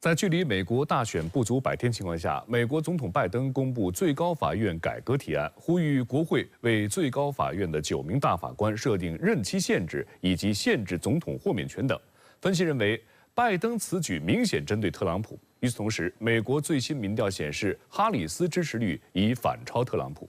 在距离美国大选不足100天情况下，美国总统拜登公布最高法院改革提案，呼吁国会为最高法院的9名大法官设定任期限制，以及限制总统豁免权等。分析认为，拜登此举明显针对特朗普。与此同时，美国最新民调显示，哈里斯支持率已反超特朗普。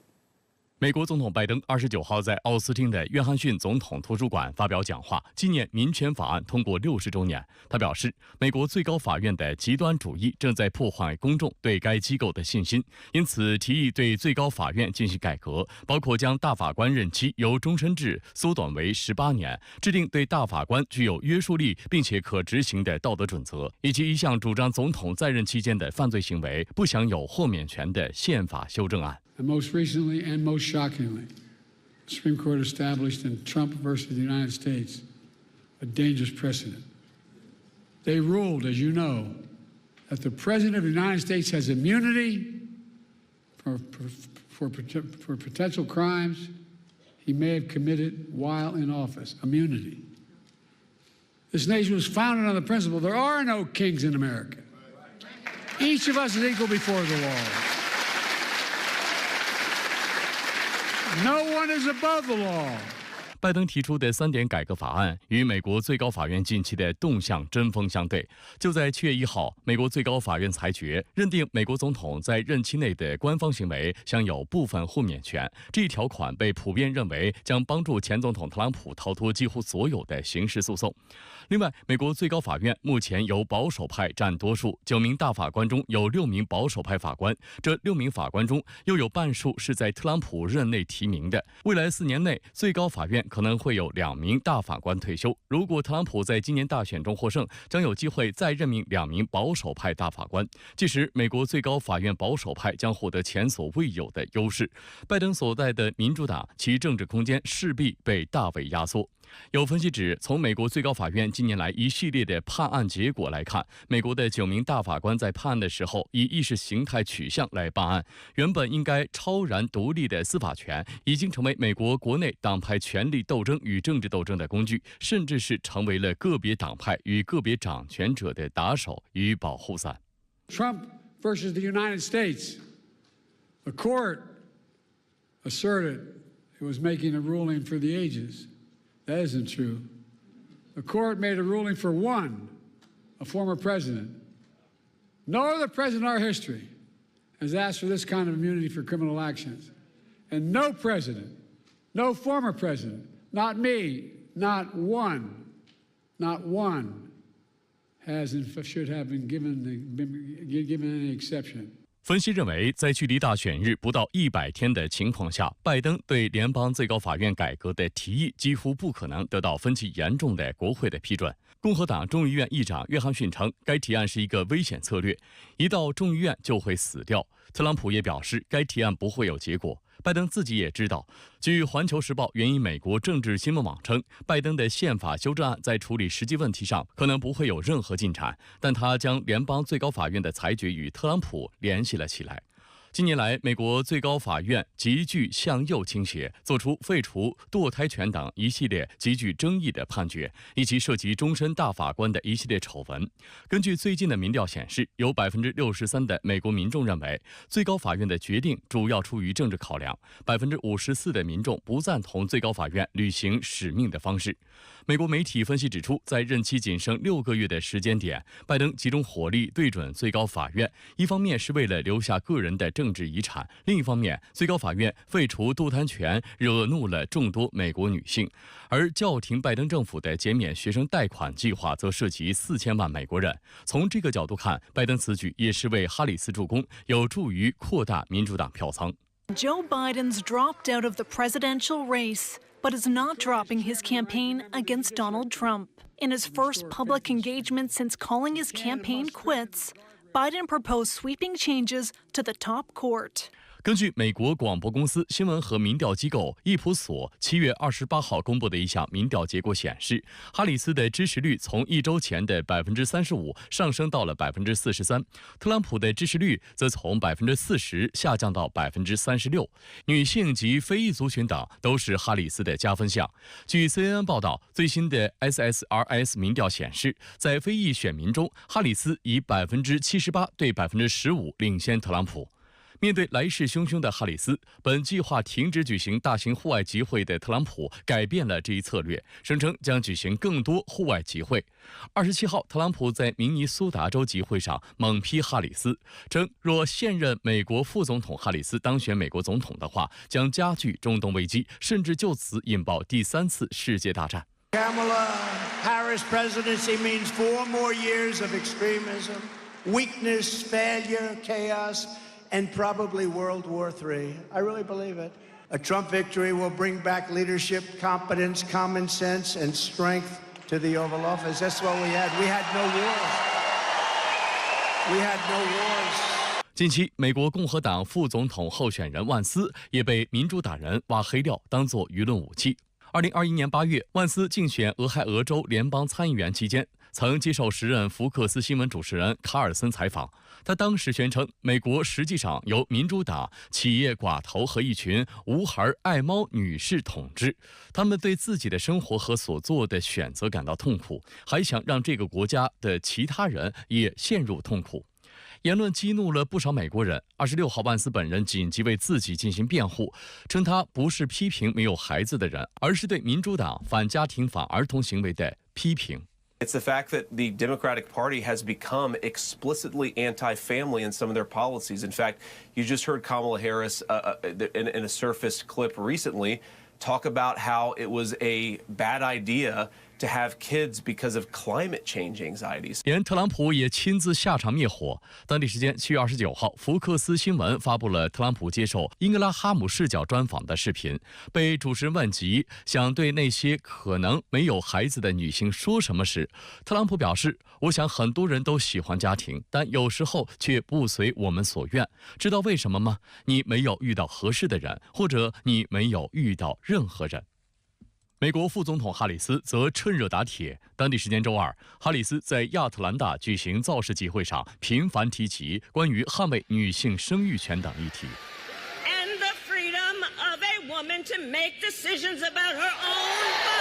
美国总统拜登29号在奥斯汀的约翰逊总统图书馆发表讲话，纪念民权法案通过60周年。他表示，美国最高法院的极端主义正在破坏公众对该机构的信心，因此提议对最高法院进行改革，包括将大法官任期由终身制缩短为18年，制定对大法官具有约束力并且可执行的道德准则，以及一项主张总统在任期间的犯罪行为不享有豁免权的宪法修正案。And most recently and most shockingly, the Supreme Court established in Trump versus the United States a dangerous precedent. They ruled, as you know, that the President of the United States has immunity for potential crimes he may have committed while in office. Immunity. This nation was founded on the principle there are no kings in America. Each of us is equal before the law.No one is above the law. 拜登提出的3点改革法案与美国最高法院近期的动向针锋相对。就在7月1号，美国最高法院裁决认定美国总统在任期内的官方行为享有部分豁免权，这一条款被普遍认为将帮助前总统特朗普逃脱几乎所有的刑事诉讼。另外，美国最高法院目前由保守派占多数，9名大法官中有6名保守派法官，这6名法官中又有半数是在特朗普任内提名的。未来4年内，最高法院可能会有2名大法官退休。如果特朗普在今年大选中获胜，将有机会再任命2名保守派大法官。届时，美国最高法院保守派将获得前所未有的优势。拜登所在的民主党，其政治空间势必被大为压缩。有分析指，从美国最高法院近年来一系列的判案结果来看，美国的9名大法官在判案的时候以意识形态取向来办案，原本应该超然独立的司法权，已经成为美国国内党派权力斗争与政治斗争的工具，甚至是成为了个别党派与个别掌权者的打手与保护伞。Trump versus the United States. The court asserted it was making a ruling for the ages. That isn't true. The court made a ruling for one, a former president. No other president in our history has asked for this kind of immunity for criminal actions. And no president, no former president, not me, not one, should have been given any exception. 分析认为，在距离大选日不到100天的情况下，拜登对联邦最高法院改革的提议几乎不可能得到分歧严重的国会的批准。共和党众议院议长约翰逊称，该提案是一个危险策略，一到众议院就会死掉。特朗普也表示，该提案不会有结果。拜登自己也知道。据《环球时报》援引美国政治新闻网称，拜登的宪法修正案在处理实际问题上可能不会有任何进展，但他将联邦最高法院的裁决与特朗普联系了起来。近年来，美国最高法院急剧向右倾斜，做出废除堕胎权等一系列极具争议的判决，以及涉及终身大法官的一系列丑闻。根据最近的民调显示，有63%的美国民众认为最高法院的决定主要出于政治考量，54%的民众不赞同最高法院履行使命的方式。美国媒体分析指出，在任期仅剩6个月的时间点，拜登集中火力对准最高法院，一方面是为了留下个人的政治遗产，另一方面，最高法院废除堕胎权惹怒了众多美国女性，而叫停拜登政府的减免学生贷款计划则涉及4000万美国人。从这个角度看，拜登此举也是为哈里斯助攻，有助于扩大民主党票仓。Joe Biden's dropped out of the presidential race, but is not dropping his campaign against Donald Trump. In his first public engagement since calling his campaign quits, Biden proposed sweeping changes to the top court. 根据美国广播公司新闻和民调机构易普索7月28号公布的一项民调结果显示，哈里斯的支持率从1周前的35%上升到了43%，特朗普的支持率则从40%下降到36%。女性及非裔族群等都是哈里斯的加分项。据 CNN 报道，最新的 SSRS 民调显示，在非裔选民中，哈里斯以78%对15%领先特朗普。面对来势汹汹的哈里斯，本计划停止举行大型户外集会的特朗普改变了这一策略，声称将举行更多户外集会。27号，特朗普在明尼苏达州集会上猛批哈里斯，称若现任美国副总统哈里斯当选美国总统的话，将加剧中东危机，甚至就此引爆第3次世界大战。Kamala Harris presidency means 4 more years of extremism, weakness, failure, chaos.And probably World War III. I really believe it. A Trump victory will bring back leadership, competence, common sense, and strength to the Oval Office. That's what we had. We had no wars. We had no wars. 近期，美国共和党副总统候选人万斯也被民主党人挖黑料，当作舆论武器。2021年8月，万斯竞选俄亥俄州联邦参议员期间，曾接受时任福克斯新闻主持人卡尔森采访。他当时宣称，美国实际上由民主党、企业寡头和一群无孩爱猫女士统治，他们对自己的生活和所做的选择感到痛苦，还想让这个国家的其他人也陷入痛苦。言论激怒了不少美国人。26号，万斯本人紧急为自己进行辩护，称他不是批评没有孩子的人，而是对民主党反家庭、反儿童行为的批评。It's the fact that the Democratic Party has become explicitly anti-family in some of their policies. In fact, you just heard Kamala Harris in a surfaced clip recently talk about how it was a bad idea to have kids because of climate change anxieties. 连特朗普也亲自下场灭火。当地时间7月29号，福克斯新闻发布了特朗普接受英格拉哈姆视角专访的视频。被主持人问及想对那些可能没有孩子的女性说什么时，特朗普表示：“我想很多人都喜欢家庭，但有时候却不随我们所愿。知道为什么吗？你没有遇到合适的人，或者你没有遇到任何人。”美国副总统哈里斯则趁热打铁。当地时间周二，哈里斯在亚特兰大举行造势集会上，频繁提及关于捍卫女性生育权等议题。And the freedom of a woman to make decisions about her own body.